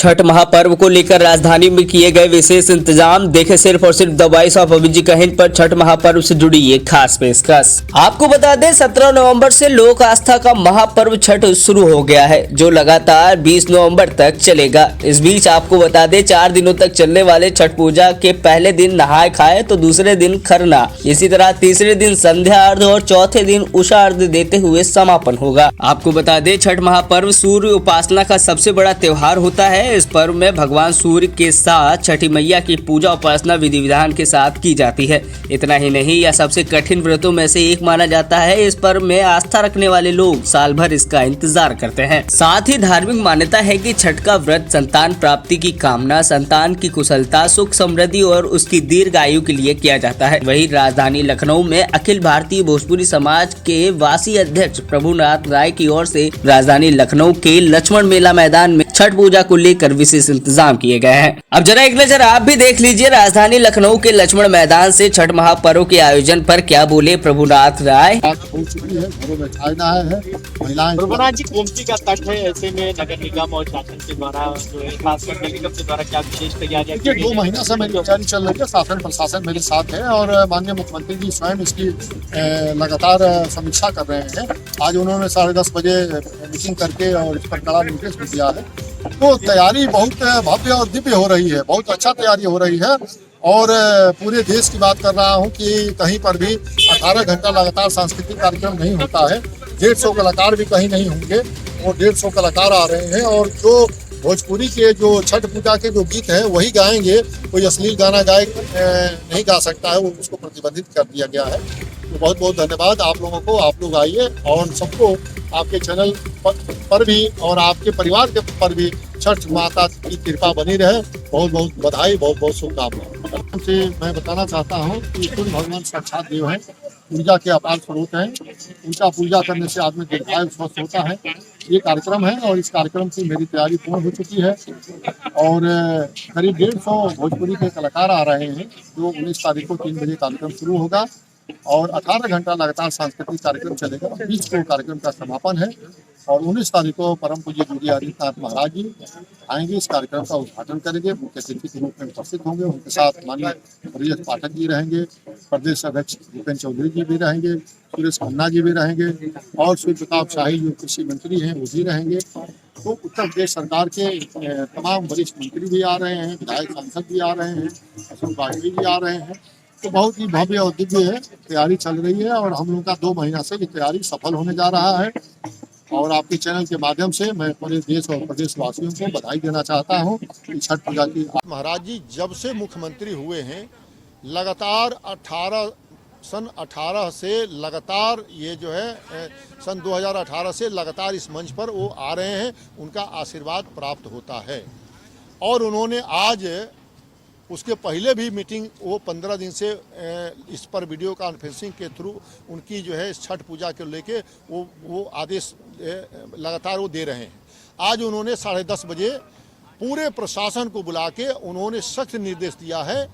छठ महापर्व को लेकर राजधानी में किए गए विशेष इंतजाम। देखे सिर्फ और सिर्फ द वॉइस ऑफ अभिजीत का हिंद पर छठ महापर्व से जुड़ी ये खास पेशकश। आपको बता दें 17 नवंबर से लोक आस्था का महापर्व छठ शुरू हो गया है, जो लगातार 20 नवंबर तक चलेगा। इस बीच आपको बता दें 4 दिनों तक चलने वाले छठ पूजा के पहले दिन नहाय खाए तो दूसरे दिन खरना, इसी तरह तीसरे दिन संध्या अर्घ और चौथे दिन उषा अर्घ देते हुए समापन होगा। आपको बता दें छठ महापर्व सूर्य उपासना का सबसे बड़ा त्योहार होता है। इस पर्व में भगवान सूर्य के साथ छठी मैया की पूजा उपासना विधि विधान के साथ की जाती है। इतना ही नहीं, यह सबसे कठिन व्रतों में से एक माना जाता है। इस पर्व में आस्था रखने वाले लोग साल भर इसका इंतजार करते हैं। साथ ही धार्मिक मान्यता है कि छठ का व्रत संतान प्राप्ति की कामना, संतान की कुशलता, सुख समृद्धि और उसकी दीर्घ आयु के लिए किया जाता है। वहीं राजधानी लखनऊ में अखिल भारतीय भोजपुरी समाज के वासी अध्यक्ष प्रभुनाथ राय की ओर से राजधानी लखनऊ के लक्ष्मण मेला मैदान में छठ पूजा को लेकर विशेष इंतजाम किए गए हैं। अब जरा एक नजर आप भी देख लीजिए राजधानी लखनऊ के लक्ष्मण मैदान से छठ महापर्व के आयोजन पर क्या बोले प्रभुनाथ राय। प्रभुनाथ जी, गोमती का तट है, ऐसे में नगर निगम और शासन के द्वारा जो है खासकर नगर निगम के द्वारा क्या विशेष तैयारियां? 2 महीना से मेरी तैयारी चल रही है। शासन प्रशासन मेरे साथ है और माननीय मुख्यमंत्री जी स्वयं इसकी लगातार समीक्षा कर रहे हैं। आज उन्होंने 10:30 बजे मीटिंग करके और इस पर कड़ा निर्देश भी दिया है। तो तैयारी बहुत भव्य और दिव्य हो रही है, बहुत अच्छा तैयारी हो रही है। और पूरे देश की बात कर रहा हूँ कि कहीं पर भी 18 घंटा लगातार सांस्कृतिक कार्यक्रम नहीं होता है। 150 कलाकार भी कहीं नहीं होंगे, वो 150 कलाकार आ रहे हैं और जो भोजपुरी के जो छठ पूजा के जो गीत हैं वही गाएंगे। कोई अश्लील गाना गायक नहीं गा सकता है, वो उसको प्रतिबंधित कर दिया गया है। तो बहुत बहुत धन्यवाद आप लोगों को। आप लोग आइए और सबको आपके चैनल पर भी और आपके परिवार के पर भी छठ माता की कृपा बनी रहे। बहुत बहुत बधाई, बहुत बहुत शुभकामनाएं। से मैं बताना चाहता हूँ कि सूर्य भगवान साक्षात देव हैं, ऊर्जा के अपार स्रोत हैं। उनका पूजा करने से आदमी दीर्घायु स्वस्थ होता है। ये कार्यक्रम है और इस कार्यक्रम की मेरी तैयारी पूर्ण हो चुकी है और करीब 150 भोजपुरी के कलाकार आ रहे हैं। जो 19 तारीख को 3 बजे कार्यक्रम शुरू होगा और 18 घंटा लगातार सांस्कृतिक कार्यक्रम चलेगा। 20 को कार्यक्रम का समापन है और 19 तारीख को परम पूज्य योगी आदित्यनाथ महाराज जी आएंगे, इस कार्यक्रम का उद्घाटन करेंगे। मुख्य अतिथि के रूप में उपस्थित होंगे। उनके साथ माननीय ब्रजेश पाठक जी रहेंगे, प्रदेश अध्यक्ष भूपेन्द्र चौधरी जी भी रहेंगे, सुरेश खन्ना जी भी रहेंगे और सूर्य प्रताप शाही जो कृषि मंत्री हैं वो भी रहेंगे। तो उत्तर प्रदेश सरकार के तमाम वरिष्ठ मंत्री भी आ रहे हैं, विधायक सांसद भी आ रहे हैं, अशोक वाजपेयी जी आ रहे हैं। तो बहुत ही भव्य और दिव्य है, तैयारी चल रही है और हम लोग का 2 महीना से ये तैयारी सफल होने जा रहा है। और आपके चैनल के माध्यम से मैं पूरे देश और प्रदेशवासियों को बधाई देना चाहता हूँ कि छठ पूजा की। महाराज जी जब से मुख्यमंत्री हुए हैं लगातार सन 18 से लगातार ये जो है सन 2018 से लगातार इस मंच पर वो आ रहे हैं। उनका आशीर्वाद प्राप्त होता है और उन्होंने आज उसके पहले भी मीटिंग वो 15 दिन से इस पर वीडियो कॉन्फ्रेंसिंग के थ्रू उनकी जो है छठ पूजा को लेके वो आदेश लगातार वो दे रहे हैं। आज उन्होंने 10:30 बजे पूरे प्रशासन को बुला के उन्होंने सख्त निर्देश दिया है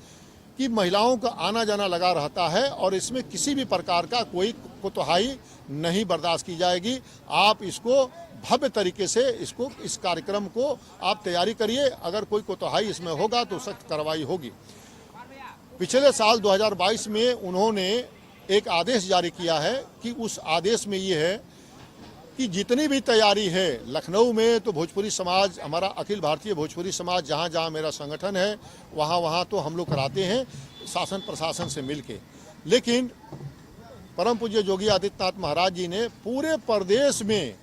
कि महिलाओं का आना जाना लगा रहता है और इसमें किसी भी प्रकार का कोई कोताही नहीं बर्दाश्त की जाएगी। आप इसको भव्य तरीके से इस कार्यक्रम को आप तैयारी करिए। अगर कोई कोताही इसमें होगा तो सख्त कार्रवाई होगी। पिछले साल 2022 में उन्होंने एक आदेश जारी किया है कि उस आदेश में ये है कि जितनी भी तैयारी है लखनऊ में तो भोजपुरी समाज, हमारा अखिल भारतीय भोजपुरी समाज जहाँ जहाँ मेरा संगठन है वहाँ तो हम लोग कराते हैं शासन प्रशासन से मिलके। लेकिन परम पूज्य योगी आदित्यनाथ महाराज जी ने पूरे प्रदेश में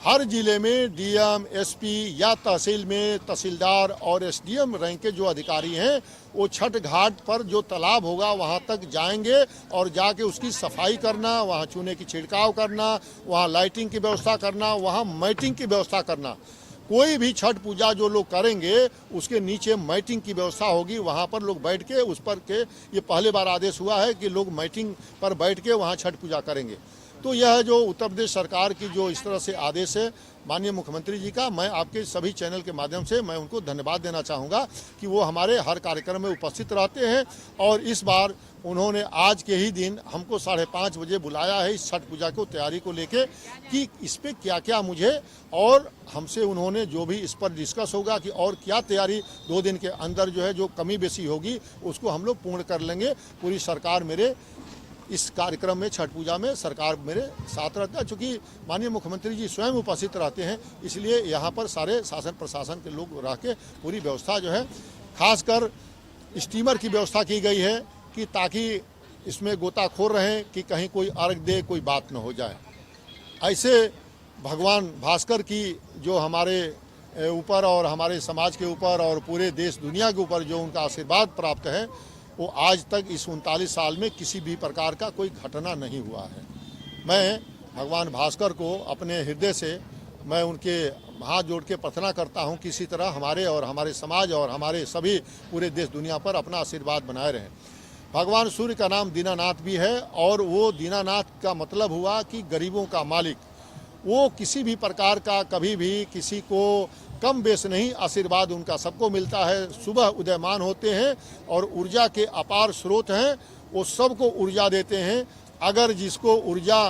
हर जिले में डीएम, एसपी या तहसील में तहसीलदार और एसडीएम रैंक के जो अधिकारी हैं वो छठ घाट पर जो तालाब होगा वहाँ तक जाएंगे और जाके उसकी सफाई करना, वहाँ चूने की छिड़काव करना, वहाँ लाइटिंग की व्यवस्था करना, वहाँ मैटिंग की व्यवस्था करना। कोई भी छठ पूजा जो लोग करेंगे उसके नीचे मैटिंग की व्यवस्था होगी। वहाँ पर लोग बैठ के उस पर के ये पहले बार आदेश हुआ है कि लोग मैटिंग पर बैठ के वहाँ छठ पूजा करेंगे। तो यह जो उत्तर प्रदेश सरकार की जो इस तरह से आदेश है माननीय मुख्यमंत्री जी का मैं आपके सभी चैनल के माध्यम से मैं उनको धन्यवाद देना चाहूँगा कि वो हमारे हर कार्यक्रम में उपस्थित रहते हैं। और इस बार उन्होंने आज के ही दिन हमको 5:30 बजे बुलाया है इस छठ पूजा को तैयारी को लेके कि इस पर क्या क्या मुझे, और हमसे उन्होंने जो भी इस पर डिस्कस होगा कि और क्या तैयारी 2 दिन के अंदर जो है जो कमी बेसी होगी उसको हम लोग पूर्ण कर लेंगे। पूरी सरकार मेरे इस कार्यक्रम में, छठ पूजा में सरकार मेरे साथ रहता है। चूँकि माननीय मुख्यमंत्री जी स्वयं उपस्थित रहते हैं, इसलिए यहाँ पर सारे शासन प्रशासन के लोग रह के पूरी व्यवस्था जो है, खासकर स्टीमर की व्यवस्था की गई है कि ताकि इसमें गोताखोर रहें कि कहीं कोई अर्घ दे कोई बात न हो जाए। ऐसे भगवान भास्कर की जो हमारे ऊपर और हमारे समाज के ऊपर और पूरे देश दुनिया के ऊपर जो उनका आशीर्वाद प्राप्त है, वो आज तक इस 39 साल में किसी भी प्रकार का कोई घटना नहीं हुआ है। मैं भगवान भास्कर को अपने हृदय से मैं उनके हाथ जोड़ के प्रार्थना करता हूँ कि इसी तरह हमारे और हमारे समाज और हमारे सभी पूरे देश दुनिया पर अपना आशीर्वाद बनाए रहें। भगवान सूर्य का नाम दीनानाथ भी है, और वो दीनानाथ का मतलब हुआ कि गरीबों का मालिक। वो किसी भी प्रकार का कभी भी किसी को कम बेस नहीं, आशीर्वाद उनका सबको मिलता है। सुबह उदयमान होते हैं और ऊर्जा के अपार स्रोत हैं, वो सबको ऊर्जा देते हैं। अगर जिसको ऊर्जा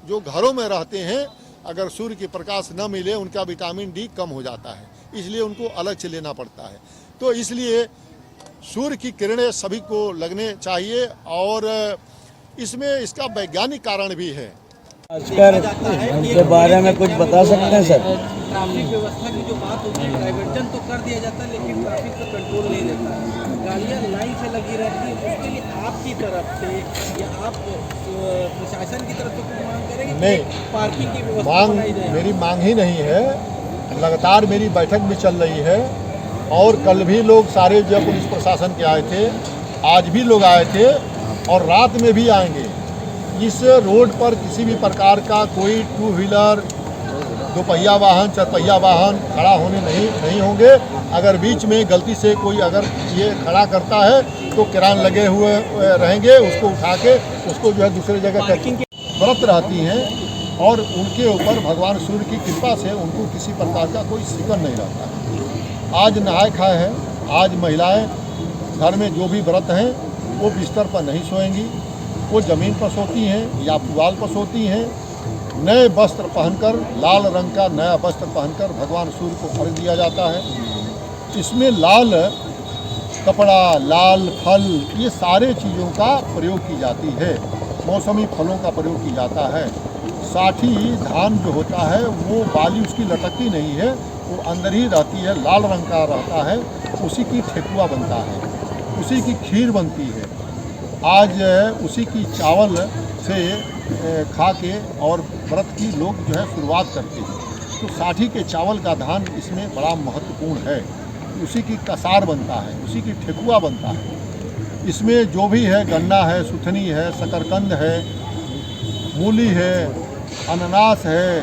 जो घरों में रहते हैं, अगर सूर्य की प्रकाश न मिले उनका विटामिन डी कम हो जाता है, इसलिए उनको अलग से लेना पड़ता है। तो इसलिए सूर्य की किरणें सभी को लगने चाहिए, और इसमें इसका वैज्ञानिक कारण भी है। आजकल इनके बारे में कुछ बता सकते हैं सर? ट्रैफिक व्यवस्था की जो बात होती है, डाइवर्जन तो कर दिया जाता है लेकिन ट्रैफिक पर कंट्रोल नहीं रहता है, गाड़ियाँ लाइन से लगी रहती है। उसके लिए आपकी तरफ से या आप प्रशासन की तरफ से कुछ मांग करेंगे? नहीं, पार्किंग की व्यवस्था बनाई जाए। मेरी मांग ही नहीं है, लगातार मेरी बैठक भी चल रही है, और कल भी लोग सारे जो पुलिस प्रशासन के आए थे, आज भी लोग आए थे, और रात में भी आएंगे। इस रोड पर किसी भी प्रकार का कोई 2 व्हीलर, 2 पहिया वाहन, 4 पहिया वाहन खड़ा होने नहीं होंगे। अगर बीच में गलती से कोई अगर ये खड़ा करता है तो किरान लगे हुए रहेंगे, उसको उठा के उसको जो है दूसरी जगह व्रत रहती हैं, और उनके ऊपर भगवान सूर्य की कृपा से उनको किसी प्रकार का कोई शिकन नहीं रहता है। आज नहाए खाए हैं, आज महिलाएं घर में जो भी व्रत हैं वो बिस्तर पर नहीं सोएंगी, वो ज़मीन पर सोती हैं या पुआल पर सोती हैं। नए वस्त्र पहनकर, लाल रंग का नया वस्त्र पहनकर भगवान सूर्य को अर्घ दिया जाता है। इसमें लाल कपड़ा, लाल फल, ये सारे चीज़ों का प्रयोग की जाती है। मौसमी फलों का प्रयोग किया जाता है। साथ ही धान जो होता है वो बाली उसकी लटकती नहीं है, वो अंदर ही रहती है, लाल रंग का रहता है। उसी की ठेकुआ बनता है, उसी की खीर बनती है। आज उसी की चावल से खा के और व्रत की लोग जो है शुरुआत करते हैं। तो साठी के चावल का धान इसमें बड़ा महत्वपूर्ण है। उसी की कसार बनता है, उसी की ठेकुआ बनता है। इसमें जो भी है, गन्ना है, सुथनी है, शकरकंद है, मूली है, अनानास है,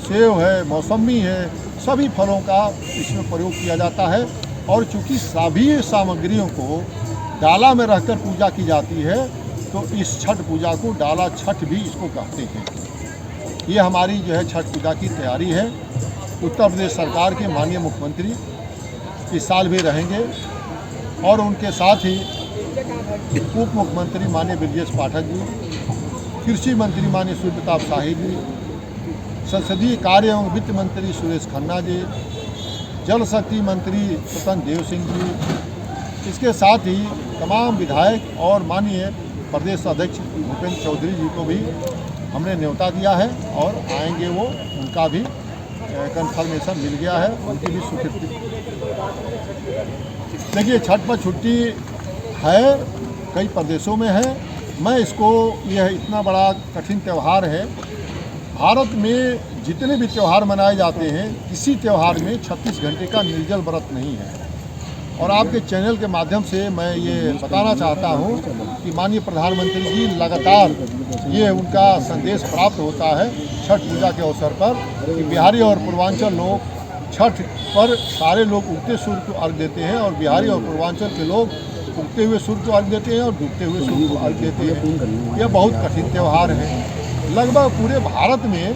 सेब है, मौसमी है, सभी फलों का इसमें प्रयोग किया जाता है। और चूँकि सभी सामग्रियों को डाला में रहकर पूजा की जाती है, तो इस छठ पूजा को डाला छठ भी इसको कहते हैं। ये हमारी जो है छठ पूजा की तैयारी है। उत्तर प्रदेश सरकार के माननीय मुख्यमंत्री इस साल भी रहेंगे, और उनके साथ ही उप मुख्यमंत्री माननीय ब्रजेश पाठक जी, कृषि मंत्री माननीय सूर्य प्रताप शाही जी, संसदीय कार्य एवं वित्त मंत्री सुरेश खन्ना जी, जल शक्ति मंत्री स्वतंत्र देव सिंह जी, इसके साथ ही तमाम विधायक और माननीय प्रदेश अध्यक्ष भूपेंद्र चौधरी जी को भी हमने न्योता दिया है, और आएंगे वो, उनका भी कंफर्मेशन मिल गया है, उनकी भी स्वीकृति। देखिए, छठ पर छुट्टी है, कई प्रदेशों में है। मैं इसको, यह इतना बड़ा कठिन त्यौहार है। भारत में जितने भी त्यौहार मनाए जाते हैं, किसी त्यौहार में 36 घंटे का निर्जल व्रत नहीं है। और आपके चैनल के माध्यम से मैं ये बताना चाहता हूँ कि माननीय प्रधानमंत्री जी लगातार ये उनका संदेश प्राप्त होता है छठ पूजा के अवसर पर कि बिहारी और पूर्वांचल लोग छठ पर सारे लोग उगते सूर्य को अर्घ देते हैं, और बिहारी और पूर्वांचल के लोग उगते हुए सूर्य को अर्घ देते हैं और डूबते हुए सूर्य को अर्घ देते हैं। यह बहुत कठिन त्यौहार है। लगभग पूरे भारत में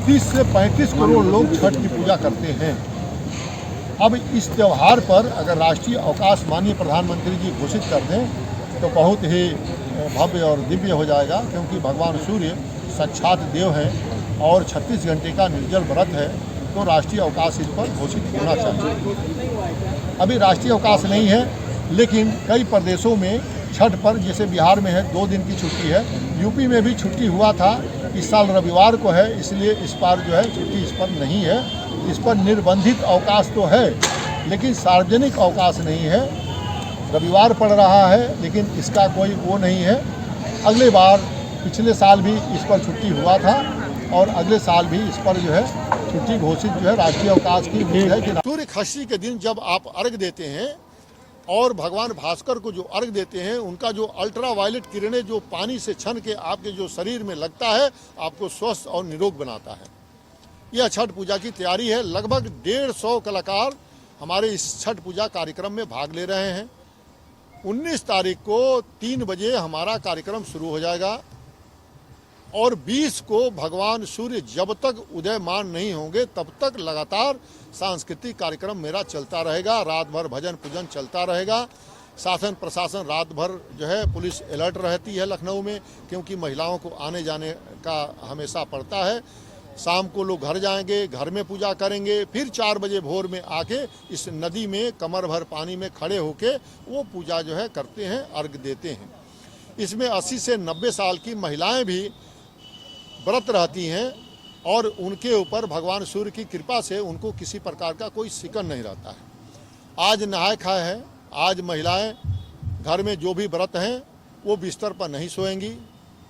30 से 35 करोड़ लोग छठ की पूजा करते हैं। अब इस त्यौहार पर अगर राष्ट्रीय अवकाश माननीय प्रधानमंत्री जी घोषित कर दें तो बहुत ही भव्य और दिव्य हो जाएगा, क्योंकि भगवान सूर्य साक्षात देव हैं और 36 घंटे का निर्जल व्रत है, तो राष्ट्रीय अवकाश इस पर घोषित होना चाहिए। अभी राष्ट्रीय अवकाश नहीं है, लेकिन कई प्रदेशों में छठ पर, जैसे बिहार में है 2 दिन की छुट्टी है, यूपी में भी छुट्टी हुआ था, इस साल रविवार को है, इसलिए इस बार जो है छुट्टी इस पर नहीं है। इस पर निर्बंधित अवकाश तो है, लेकिन सार्वजनिक अवकाश नहीं है। रविवार पड़ रहा है, लेकिन इसका कोई वो नहीं है। अगले बार, पिछले साल भी इस पर छुट्टी हुआ था और अगले साल भी इस पर जो है छुट्टी घोषित जो है राष्ट्रीय अवकाश की उम्मीद है कि सूर्य षष्ठी के दिन जब आप अर्घ देते हैं और भगवान भास्कर को जो अर्घ देते हैं, उनका जो अल्ट्रा वायलेट किरणें जो पानी से छन के आपके जो शरीर में लगता है, आपको स्वस्थ और निरोग बनाता है। यह छठ पूजा की तैयारी है। लगभग 150 कलाकार हमारे इस छठ पूजा कार्यक्रम में भाग ले रहे हैं। 19 तारीख को 3 बजे हमारा कार्यक्रम शुरू हो जाएगा और 20 को भगवान सूर्य जब तक उदयमान नहीं होंगे तब तक लगातार सांस्कृतिक कार्यक्रम मेरा चलता रहेगा। रात भर भजन पूजन चलता रहेगा। शासन प्रशासन रात भर जो है पुलिस अलर्ट रहती है लखनऊ में, क्योंकि महिलाओं को आने जाने का हमेशा पड़ता है। शाम को लोग घर जाएंगे, घर में पूजा करेंगे, फिर 4 बजे भोर में आके इस नदी में कमर भर पानी में खड़े होके वो पूजा जो है करते हैं, अर्घ देते हैं। इसमें 80 से 90 साल की महिलाएं भी व्रत रहती हैं और उनके ऊपर भगवान सूर्य की कृपा से उनको किसी प्रकार का कोई शिकन नहीं रहता है। आज नहाय खाए है, आज महिलाएं घर में जो भी व्रत हैं वो बिस्तर पर नहीं सोएंगी,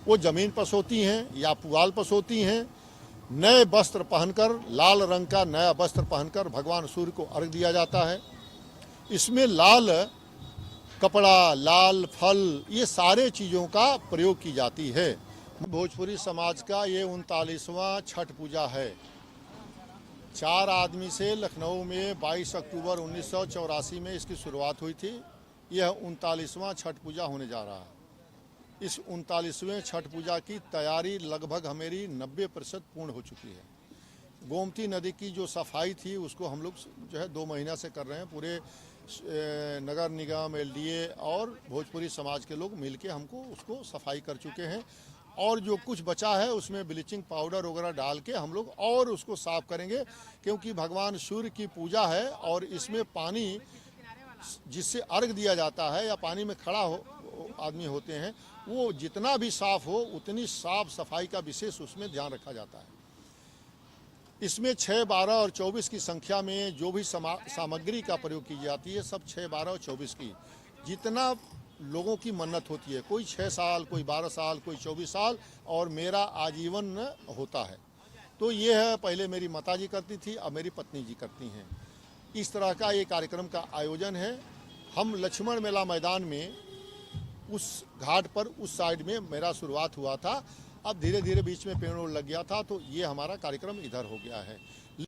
वो ज़मीन पर सोती हैं या पुआल पर सोती हैं। नए वस्त्र पहनकर, लाल रंग का नया वस्त्र पहनकर भगवान सूर्य को अर्घ दिया जाता है। इसमें लाल कपड़ा, लाल फल, ये सारे चीज़ों का प्रयोग की जाती है। भोजपुरी समाज का ये 39वां छठ पूजा है। 4 आदमी से लखनऊ में 22 अक्टूबर 1984 में इसकी शुरुआत हुई थी। यह 39वां छठ पूजा होने जा रहा है। इस 39वें छठ पूजा की तैयारी लगभग हमारी 90% पूर्ण हो चुकी है। गोमती नदी की जो सफाई थी उसको हम लोग जो है 2 महीना से कर रहे हैं। पूरे नगर निगम, LDA और भोजपुरी समाज के लोग मिलके हमको उसको सफाई कर चुके हैं और जो कुछ बचा है उसमें ब्लीचिंग पाउडर वगैरह डाल के हम लोग और उसको साफ करेंगे, क्योंकि भगवान सूर्य की पूजा है और इसमें पानी जिससे अर्घ दिया जाता है या पानी में खड़ा आदमी होते हैं, वो जितना भी साफ हो उतनी साफ सफाई का विशेष उसमें ध्यान रखा जाता है। इसमें 6, 12 और 24 की संख्या में जो भी सामग्री का प्रयोग की जाती है, सब 6, 12 और 24 की, जितना लोगों की मन्नत होती है। कोई 6 साल, कोई 12 साल, कोई 24 साल और मेरा आजीवन होता है। तो ये है, पहले मेरी माताजी करती थी, अब मेरी पत्नी जी करती हैं। इस तरह का ये कार्यक्रम का आयोजन है। हम लक्ष्मण मेला मैदान में उस घाट पर उस साइड में मेरा शुरुआत हुआ था। अब धीरे धीरे बीच में पेड़ लग गया था, तो ये हमारा कार्यक्रम इधर हो गया है।